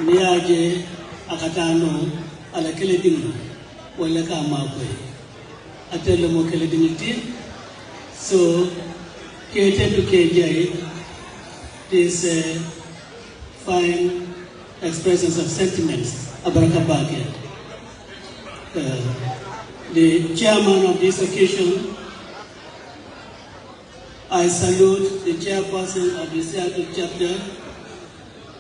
niaje akatano ala kele dingo wala ka makoy atelo mo kele diniti so kete to KJ this fine expressions of sentiments abarakabake the chairman of this occasion. I salute the chairperson of the Seattle chapter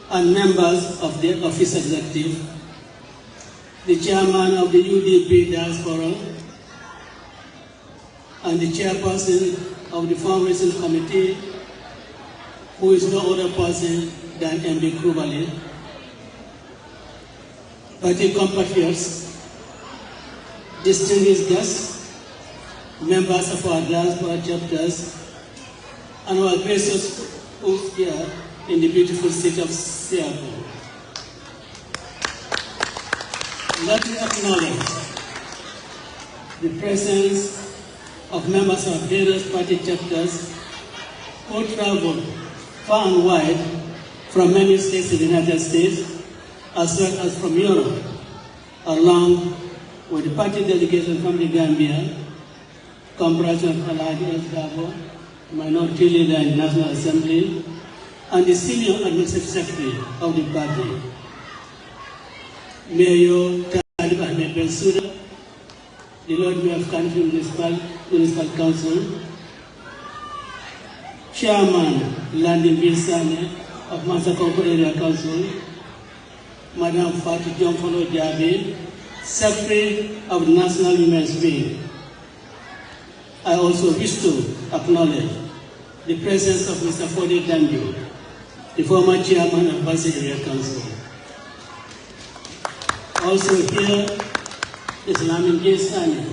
and members of the office executive, the chairman of the UDP diaspora, and the chairperson of the fundraising committee, who is no other person than MB Krubali, party compatriots, distinguished guests, members of our diaspora chapters, and our gracious host here in the beautiful city of Seattle. Let me acknowledge the presence of members of various party chapters who traveled far and wide from many states in the United States, as well as from Europe, along with the party delegation from the Gambia, comprising of Ousainou Darboe, Minority Leader in the National Assembly, and the Senior Administrative Secretary of the party, Mayor Talib Ahmed Bensouda, the Lord Mayor of Country Municipal Council, Chairman Landing Binsane of Masakonko Area Council, Madam Fatou Jomfolo Jabe, Secretary of the National Women's Wing. I also wish to acknowledge the presence of Mr. Fode Dandu, the former chairman of Basi Area Council. Also here is Lamin J. Sani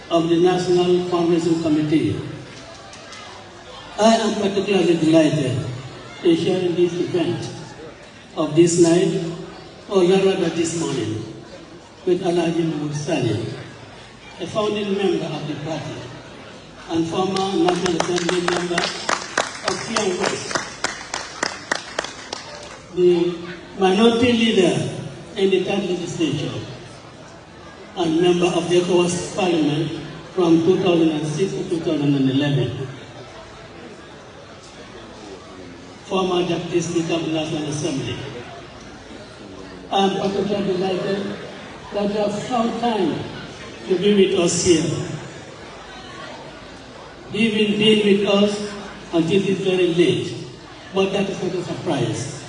of the National Fundraising Committee. I am particularly delighted in sharing this event of this night, or rather this morning, with Alhaji Mahmoud Sani, a founding member of the party and former National Assembly member of Kiang West, the minority leader in the 3rd legislature, and member of the ECOWAS Parliament from 2006 to 2011. Former Deputy Speaker of the National Assembly. I am particularly delighted that you have found time to be with us here. You've been with us until it's very late, but that is not a surprise.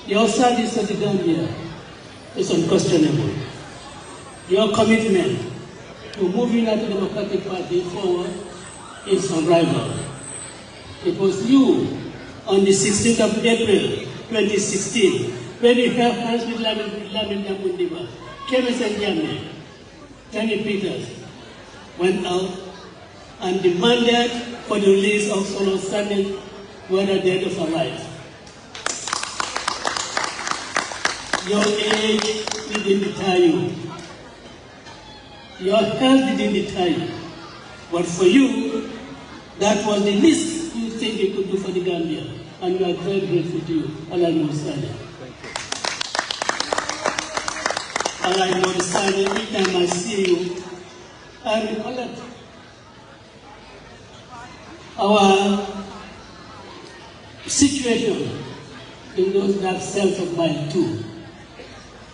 Your service to the Gambia is unquestionable. Your commitment to moving the Democratic Party forward is unrivaled. It was you on the 16th of April 2016 when you held hands with Lamin Damundiba, Kemes and Yame, Kenny Peters, went out and demanded for the release of Solo Sani, whether dead or alive. Your age didn't deter you. Your health didn't deter you. But for you, that was the least you think you could do for the Gambia. And we are very grateful to you, Ousainou Darboe. Ousainou Darboe, every time I see you, I recollect our situation in those dark cells of mine too.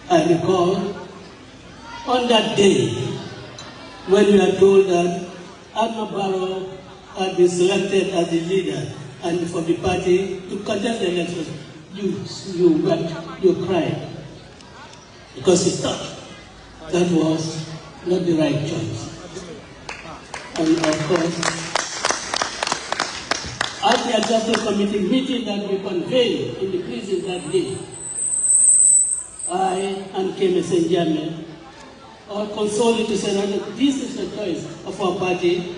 I recall on that day when we were told that Adma Barrow had been selected as the leader and for the party to contest the elections, you wept, you cried, because you thought that was not the right choice. And of course, at the Adjustment Committee meeting that we convened in the prison that day, I and Kemes and Yame are consoled to say that this is the choice of our party,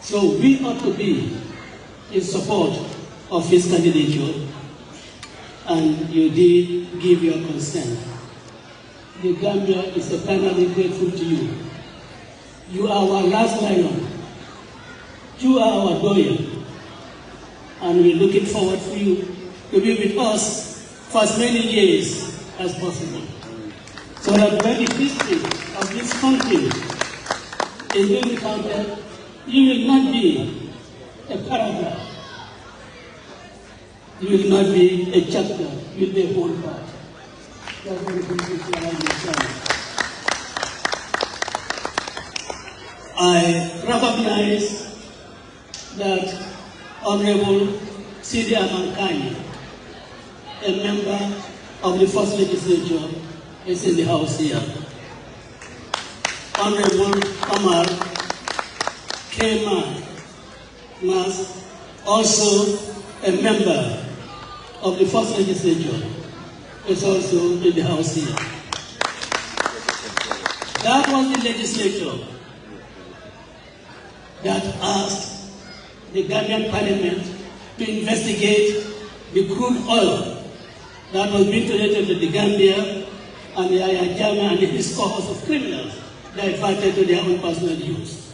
so we ought to be in support of his candidature, and you did give your consent. The Gambia is eternally grateful to you. You are our last lion. You are our doyen, and we're looking forward for you to be with us for as many years as possible. So that when the history of this country is being recounted, you will not be a paragraph. You will not be a chapter, you will be a whole part. That's what I recognize that Honorable Sidi Amankani, a member of the First Legislature, is in the House here. Honorable Omar Kema Mas, also a member of the First Legislature, is also in the House here. That was the legislature that asked the Gambian Parliament to investigate the crude oil that was being donated to the Gambia and the Ayajama and his corpus of criminals diverted to their own personal use.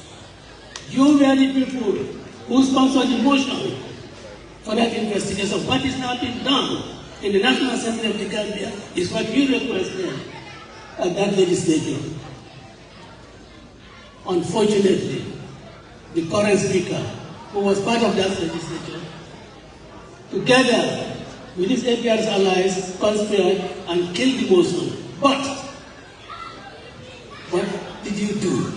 You were the people who sponsored the motion for that investigation. What is now being done in the National Assembly of the Gambia is what you requested at that legislature. Unfortunately, the current speaker, who was part of that legislature, together with his APR's allies, conspired and killed the motion. But what did you do?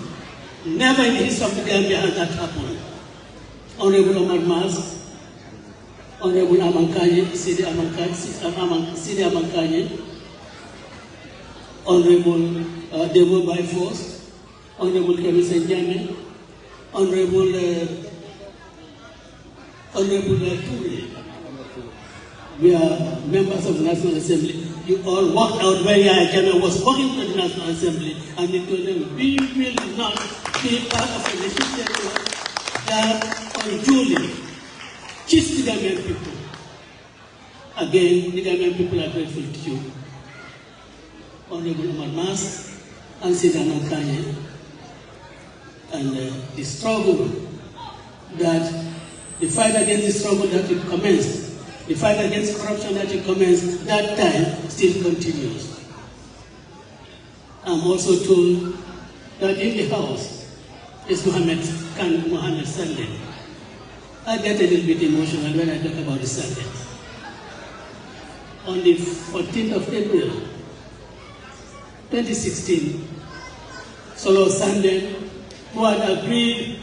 Never in the history of the Gambia has that happened. Honorable Omar Mas, Honorable Amankanye, Sidi Amankanye, Honorable Debo by Force, Honorable Kevin Senjame, Honorable Ture. We are members of the National Assembly. You all walked out where Yahya was walking to the National Assembly, and they told them, we will not be part of a legislature that unduly cheats the Gambian people. Again, the Gambian people are grateful to you. Honorable Omar Mas and Sidi Amankanye, and the struggle that, the fight against the struggle that it commenced, the fight against corruption that it commenced that time still continues. I'm also told that in the House is Mohammed Saleh. I get a little bit emotional when I talk about the Saleh. On the 14th of April, 2016, Solo Sandem, who had agreed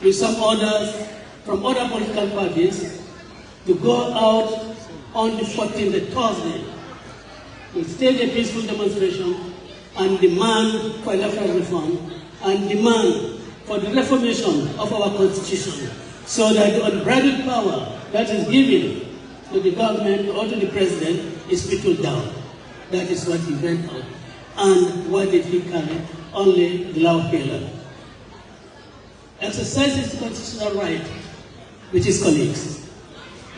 with some others from other political parties to go out on the 14th, the Thursday, to stage a peaceful demonstration and demand for electoral reform and demand for the reformation of our constitution so that the unbridled power that is given to the government or to the president is whittled down. That is what he went out. And what did he carry? Only the loud hailer. Exercises the constitutional right with his colleagues.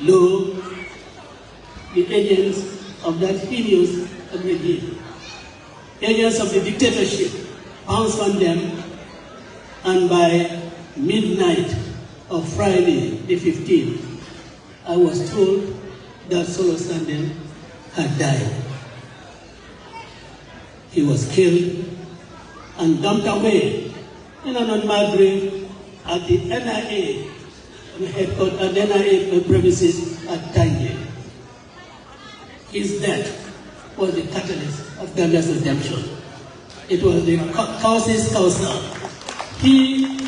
Lo, the agents of that heinous regime, agents of the dictatorship, pounced on them, and by midnight of Friday the 15th, I was told that Solo Sandem had died. He was killed and dumped away in an unmarked grave at the NIA headquarters at NIA premises at Tanye. His death was the catalyst of Gambia's redemption. It was the causes causa. He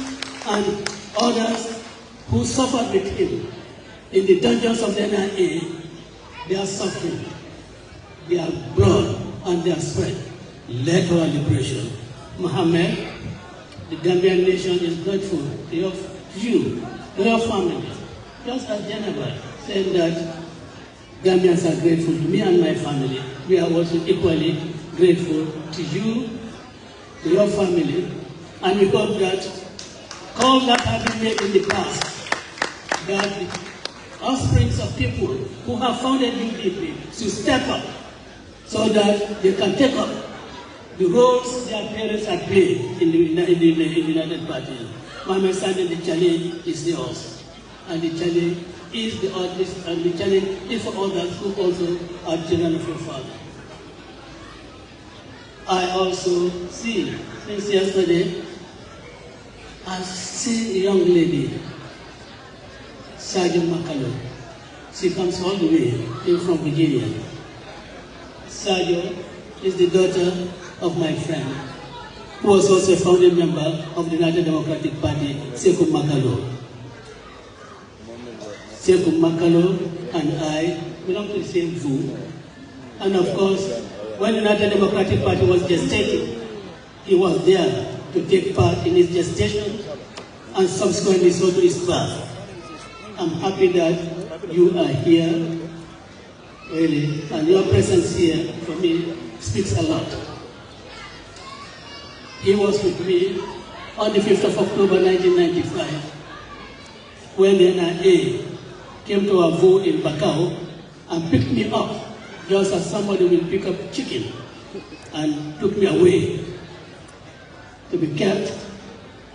and others who suffered with him in the dungeons of the NIA, their suffering, their blood and their sweat led to our liberation. Mohammed, the Gambian nation is grateful to you, to your family. Just as Geneva said that Gambians are grateful to me and my family, we are also equally grateful to you, to your family, and we hope that calls that have been made in the past, that the offsprings of people who have founded you deeply to step up so that they can take up the roles their parents have played in the United Parties. Mohammed Sandem, the challenge is yours, and the challenge is the artist, and the challenge is for others who also are children of your father. I also see, since yesterday, I see a young lady, Sergeant Makalo. She comes all the way in from Virginia. Sergeant is the daughter of my friend, who was also a founding member of the United Democratic Party, Sekou Makalo. Sekou Makalo and I belong to the same zoo. And of course, when the United Democratic Party was gestating, he was there to take part in its gestation and subsequently so to its birth. I'm happy that you are here, really, and your presence here for me speaks a lot. He was with me on the 5th of October 1995 when the NIA came to our vote in Bakau and picked me up just as somebody will pick up chicken and took me away to be kept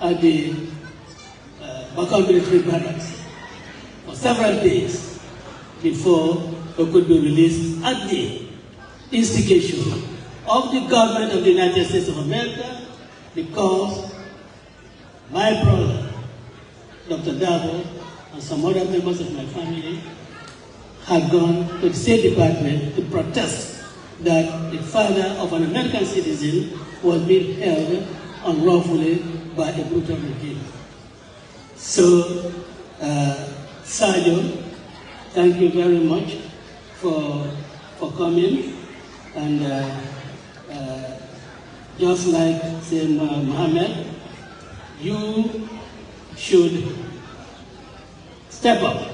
at the Bakau military barracks for several days before we could be released at the instigation of the government of the United States of America, because my brother, Dr. Darboe, and some other members of my family had gone to the State Department to protest that the father of an American citizen was being held unlawfully by a brutal regime. So, Sergeant, thank you very much for coming, and just like say Mohammed, you should step up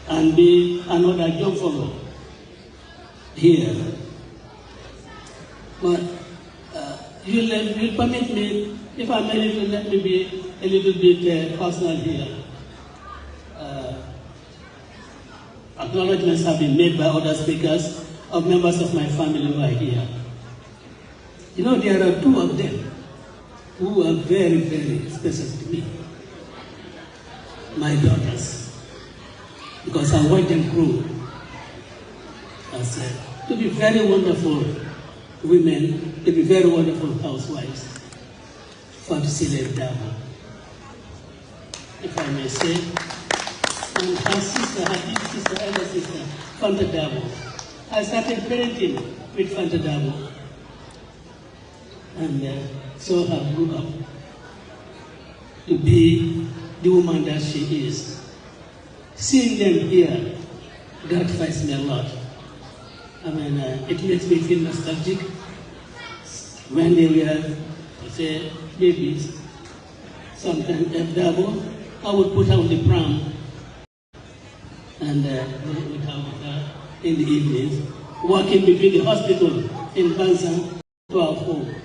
and be another job follower here. But you'll permit me, if I may, let me be a little bit personal here. Acknowledgements have been made by other speakers of members of my family who are here. You know, there are two of them who are very, very special to me. My daughters. Because I watch them grow as to be very wonderful women, to be very wonderful housewives. Ousainou Darboe, if I may say. And her sister, her big sister, elder sister, Fanta Darboe. I started parenting with Fanta Darboe. And saw her grew up to be the woman that she is. Seeing them here gratifies me a lot. I mean, it makes me feel nostalgic when they were, say, babies. Sometimes at Darboe, I would put her on the pram and would have her in the evenings, walking between the hospital in Bansan to our home.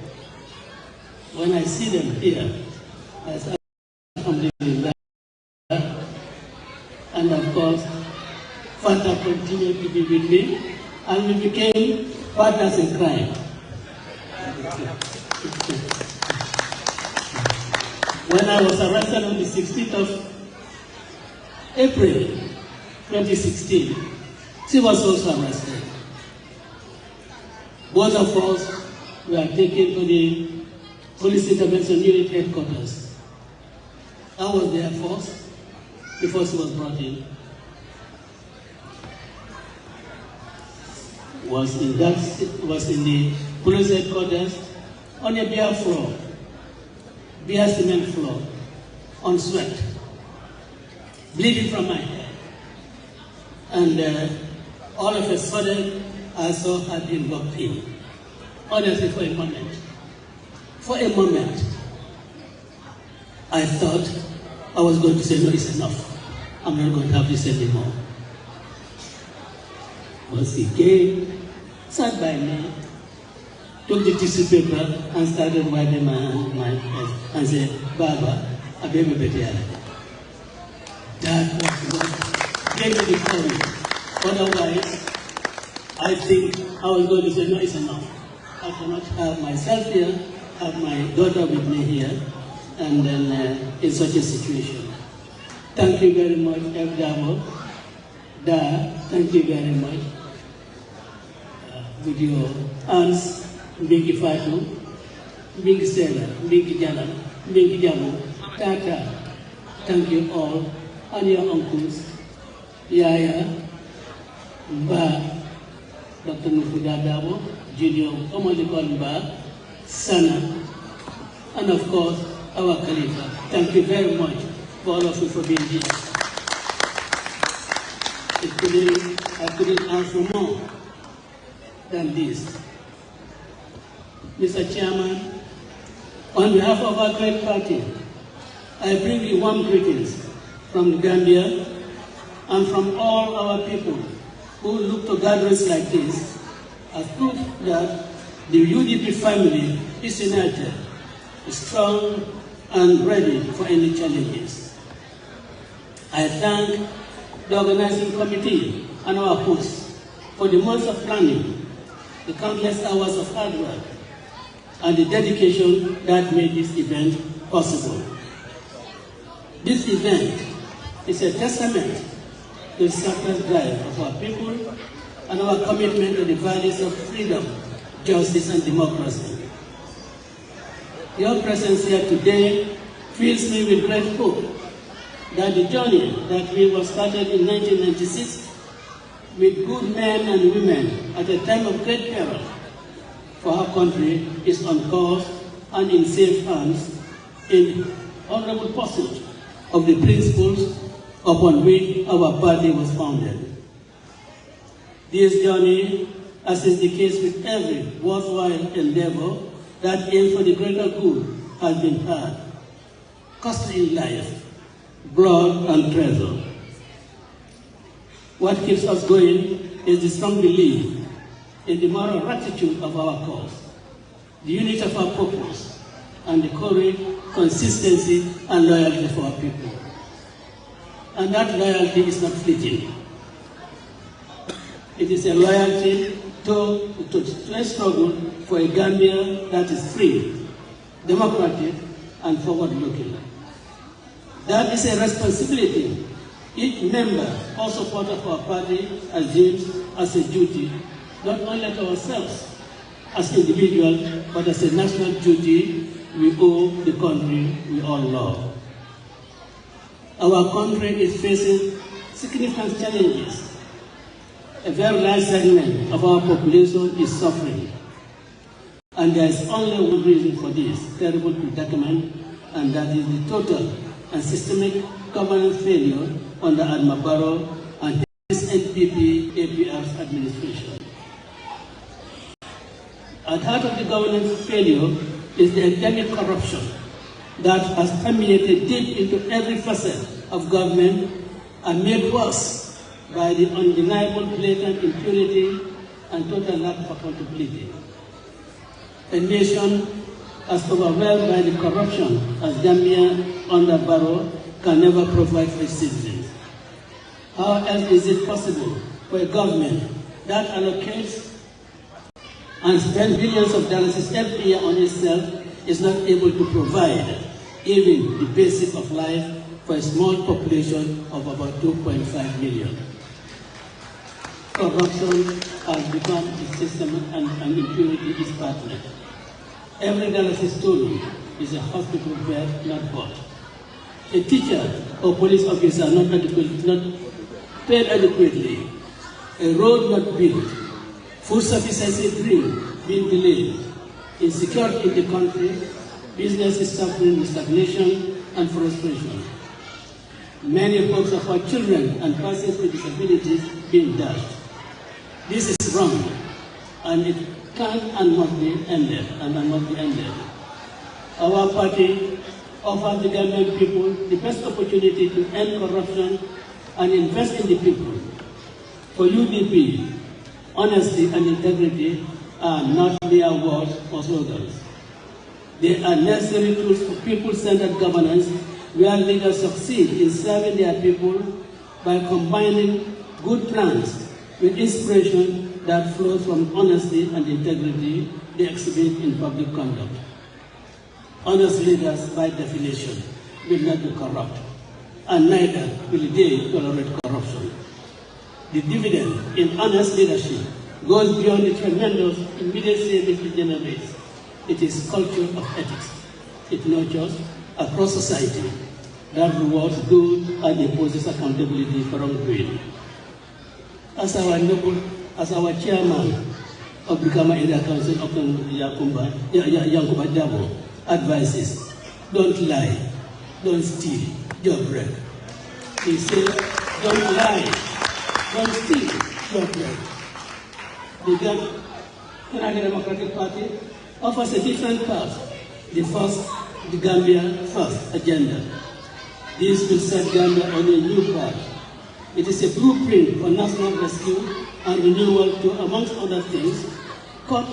When I see them here, I say, Alhamdulillah. And of course, Fanta continued to be with me, and we became partners in crime. When I was arrested on the 16th of April 2016, she was also arrested. Both of us were taken to the Police Intervention Unit headquarters. I was there first, before she was brought in. Was in the police headquarters on a bare floor, bare cement floor, on sweat, bleeding from my head. And all of a sudden, I saw her being locked in. Honestly, for a moment, I thought I was going to say, no, it's enough. I'm not going to have this anymore. But she came, sat by me, took the tissue paper and started wiping my head and said, Baba, I baby better. That was what gave me the courage. Otherwise, I think I was going to say, no, it's enough. I cannot have myself here, have my daughter with me here, and then in such a situation. Thank you very much, F. Darboe. Thank you very much. With your aunts, Mbingi Fatu, Mbingi Sela, Mbingi Jala, Mbingi Jamu, Tata, thank you all, and your uncles, Yaya, Mba, Dr. Ousainou Darboe, Junior, Omolikon Mba, Sana, and of course, our Khalifa. Thank you very much for all of you for being here. I couldn't ask for more than this. Mr. Chairman, on behalf of our great party, I bring you warm greetings from Gambia and from all our people who look to gatherings like this as proof that the UDP family is united, strong, and ready for any challenges. I thank the organizing committee and our hosts for the months of planning, the countless hours of hard work, and the dedication that made this event possible. This event is a testament to the selfless drive of our people and our commitment to the values of freedom, justice, and democracy. Your presence here today fills me with great hope that the journey that we were started in 1996 with good men and women at a time of great peril for our country is on course and in safe hands in honorable pursuit of the principles upon which our party was founded. This journey, as is the case with every worthwhile endeavor that aims for the greater good, has been hard, costly in life, blood and treasure. What keeps us going is the strong belief in the moral rectitude of our cause, the unity of our purpose, and the courage, consistency, and loyalty for our people. And that loyalty is not fleeting. It is a loyalty to a struggle for a Gambia that is free, democratic, and forward-looking. That is a responsibility each member or supporter of our party assumes as a duty, not only to ourselves as individuals, but as a national duty we owe the country we all love. Our country is facing significant challenges. A very large segment of our population is suffering. And there is only one reason for this terrible predicament, and that is the total and systemic governance failure under Adma Barrow and his NPP-APR's administration. At the heart of the governance failure is the endemic corruption that has permeated deep into every facet of government and made worse by the undeniable blatant impunity and total lack of accountability. A nation as overwhelmed by the corruption as Gambia under Barrow can never provide for its citizens. How else is it possible for a government that allocates and spends billions of dollars every year on itself is not able to provide even the basic of life for a small population of about 2.5 million? Corruption has become a system and impunity is partner. Every dollar is stolen is a hospital bed not bought. A teacher or police officer not paid adequately. A road not built. Food sufficiency dream being delayed. Insecurity in the country. Business is suffering with stagnation and frustration. Many hopes of our children and persons with disabilities being dashed. This is wrong, and it can and must be ended, Our party offers the Gambian people the best opportunity to end corruption and invest in the people. For UDP, honesty and integrity are not mere words or slogans. They are necessary tools for people-centered governance where leaders succeed in serving their people by combining good plans with inspiration that flows from honesty and integrity they exhibit in public conduct. Honest leaders, by definition, will not be corrupt. and neither will they tolerate corruption. The dividend in honest leadership goes beyond the tremendous immediate savings it generates. It is culture of ethics. It nurtures across society that rewards good and imposes accountability for wrongdoing. As our chairman of the Kama Area Council, Ousainou Darboe, advises, don't lie, don't steal, your bread. He says, don't lie, don't steal, your bread. The United Democratic Party offers a different path. The Gambia First agenda. This will set Gambia on a new path. It is a blueprint for national rescue and renewal to, amongst other things, cut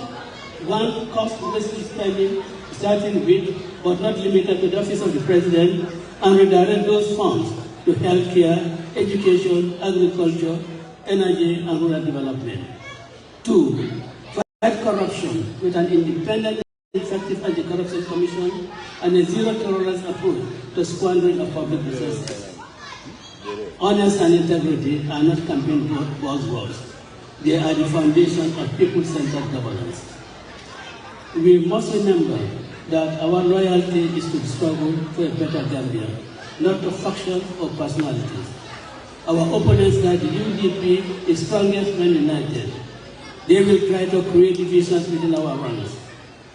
cost-wasteful spending, starting with, but not limited to the office of the President, and redirect those funds to healthcare, education, agriculture, energy, and rural development. 2, fight corruption with an independent, effective anti-corruption commission and a zero-tolerance approach to squandering of public resources. Honest and integrity are not campaign buzzwords. They are the foundation of people-centered governance. We must remember that our loyalty is to the struggle for a better Gambia, not to factions or personalities. Our opponents like the UDP is strongest when united. They will try to create divisions within our ranks.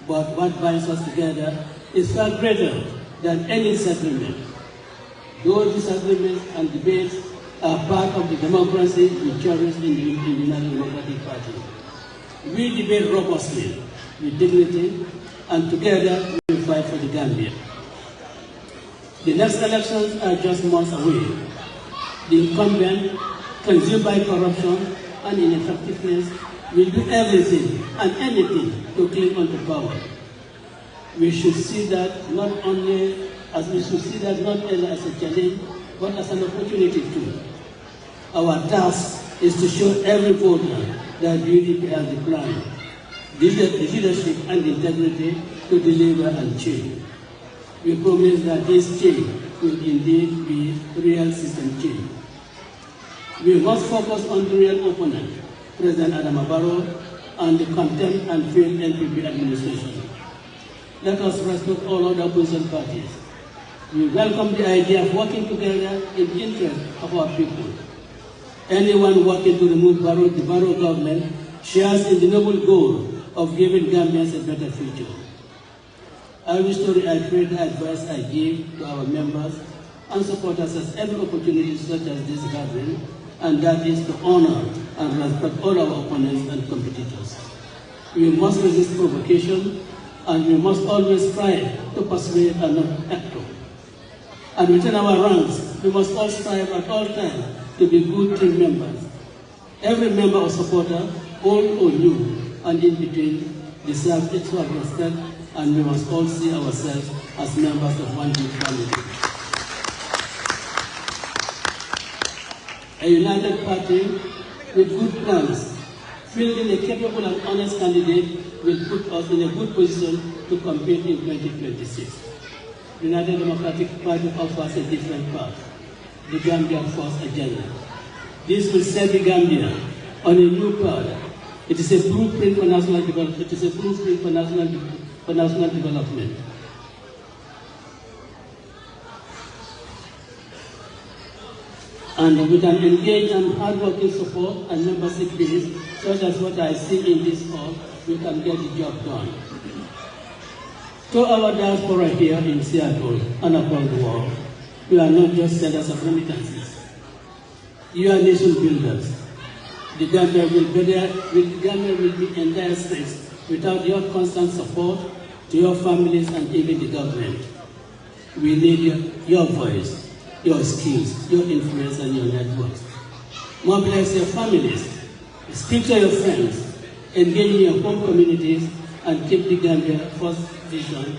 But what binds us together is far greater than any disagreement. Those disagreements and debates are part of the democracy we cherish in the United Democratic Party. We debate robustly, with dignity, and together we fight for the Gambia. The next elections are just months away. The incumbent, consumed by corruption and ineffectiveness, will do everything and anything to cling on to power. We should see that not only as a challenge, but as an opportunity too. Our task is to show every voter that UDP has the plan, the leadership and integrity to deliver and change. We promise that this change will indeed be real system change. We must focus on the real opponent, President Adama Barrow, and the contempt and failed NPP administration. Let us respect all other opposition parties. We welcome the idea of working together in the interest of our people. Anyone working to remove the Barrow government shares in the noble goal of giving Gambians a better future. I wish to reiterate the advice I give to our members and supporters at every opportunity such as this gathering, and that is to honor and respect all our opponents and competitors. We must resist provocation, and we must always strive to persuade and not act. And within our ranks, we must all strive at all times to be good team members. Every member or supporter, old or new, and in between, deserve equal respect, and we must all see ourselves as members of one big family. A united party with good plans, fielding a capable and honest candidate will put us in a good position to compete in 2026. The United Democratic Party offers a different path, the Gambia First agenda. This will set the Gambia on a new path. It is a blueprint for national development. And with an engaged and hard-working support and membership base, such as what I see in this hall, we can get the job done. To our diaspora here in Seattle and across the world, we are not just senders of remittances. You are nation builders. The Gambia will be in dire straits without your constant support to your families and even the government. We need your voice, your skills, your influence, and your networks. Mobilize your families, speak to your friends, engage in your home communities, and keep the Gambia First vision,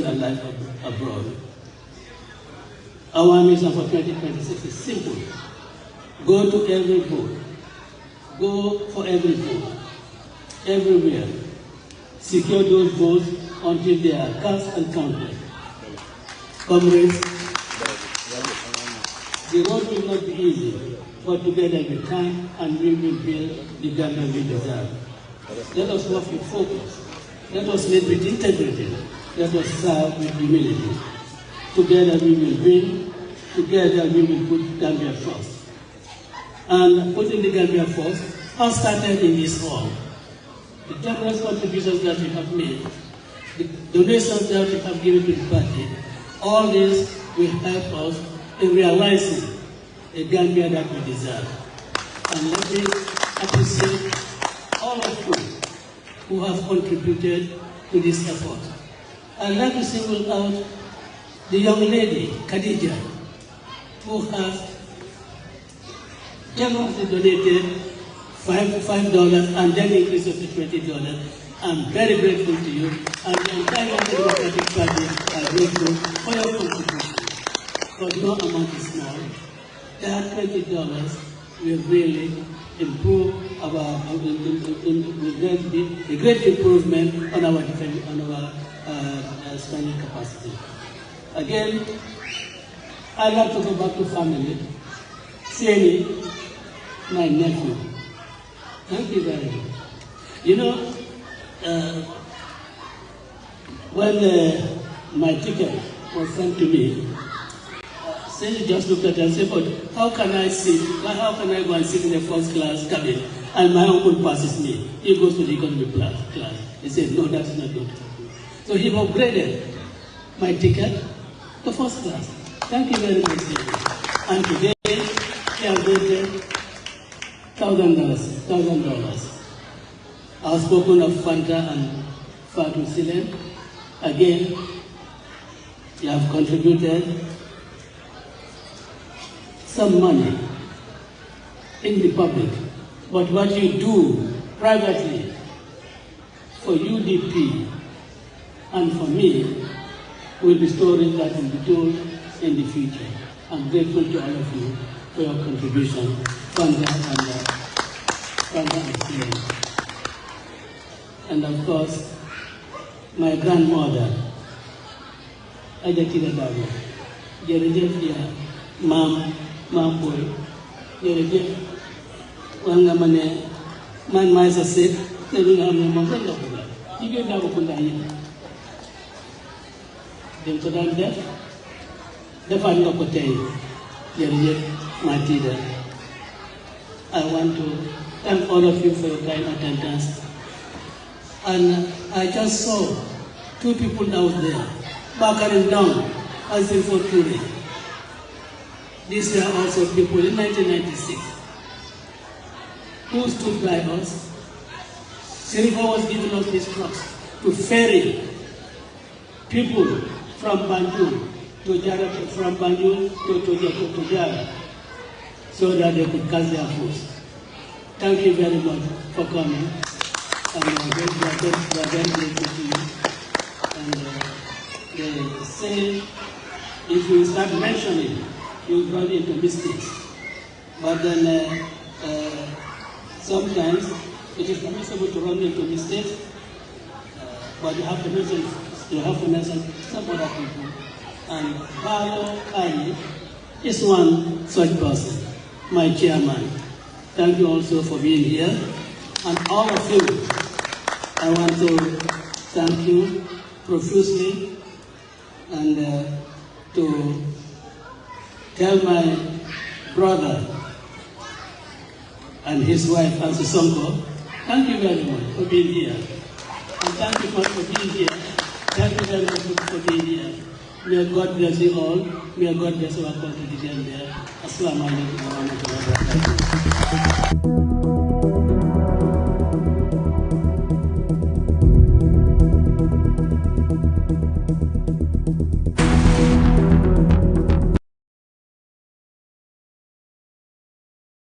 alive abroad. Our mission for 2026 is simple. Go to every vote. Go for every vote. Everywhere. Secure those votes until they are cast and counted. Comrades, The road will not be easy, but together we can, and we will build the Gambia we deserve. Let us work with focus. Let us lead with integrity. Let us serve with humility. Together we will win. Together we will put Gambia first. And putting the Gambia first, all started in this hall. The generous contributions that we have made, the donations that we have given to the party, all this will help us in realizing a Gambia that we deserve. And let me appreciate all of you who have contributed to this effort. I'd like to single out the young lady, Khadija, who has generously donated $5 and then increased it to $20. I'm very grateful to you, and the entire Democratic Party are grateful for your contribution. But no amount is small. That $20 will really improve our, a great improvement on our spending capacity. Again, I'd like to go back to family. Seni, my nephew. Thank you very much. You know, when my ticket was sent to me, Seni just looked at it and said, but how can I sit, how can I go and sit in the first class cabin and my uncle passes me? He goes to the economy class. He said, no, that's not good. So he upgraded my ticket to first class. Thank you very much, Seni. And today, he has donated $1,000. I've spoken of Fanta and Fatu Silen. Again, you have contributed some money in the public, but what you do privately for UDP and for me will be stories that will be told in the future. I'm grateful to all of you for your contribution, Fanta and Silen. And of course, my grandmother, Ousainou Darboe, Jerejef Mam boy, Jerejef, Wanga Mane, Man Maisa said, Telling Ham Mamma, you get now Kundai. Then to them death, the final Kote, Jerejef Matida. I want to thank all of you for your kind attendance. And I just saw two people out there, buckling down, asking for Ture. These were also people in 1996 who stood by us. Silver was giving us this trust to ferry people from Banjul to Jara, from Banjul to Jara, so that they could catch their foods. Thank you very much for coming. And we are very grateful to you. And they say, if you start mentioning, you run into mistakes. But then sometimes it is permissible to run into mistakes, but you have to mention some other people. And Paolo Kaye is one such person, my chairman. Thank you also for being here. And all of you, I want to thank you profusely and to tell my brother and his wife, Ansisonko, thank you very much for being here. And thank you for being here. Thank you very much for being here. May God bless you all. May God bless our country, the Gambia. Assalamu alaikum wa rahmatullahi wa barakatuh.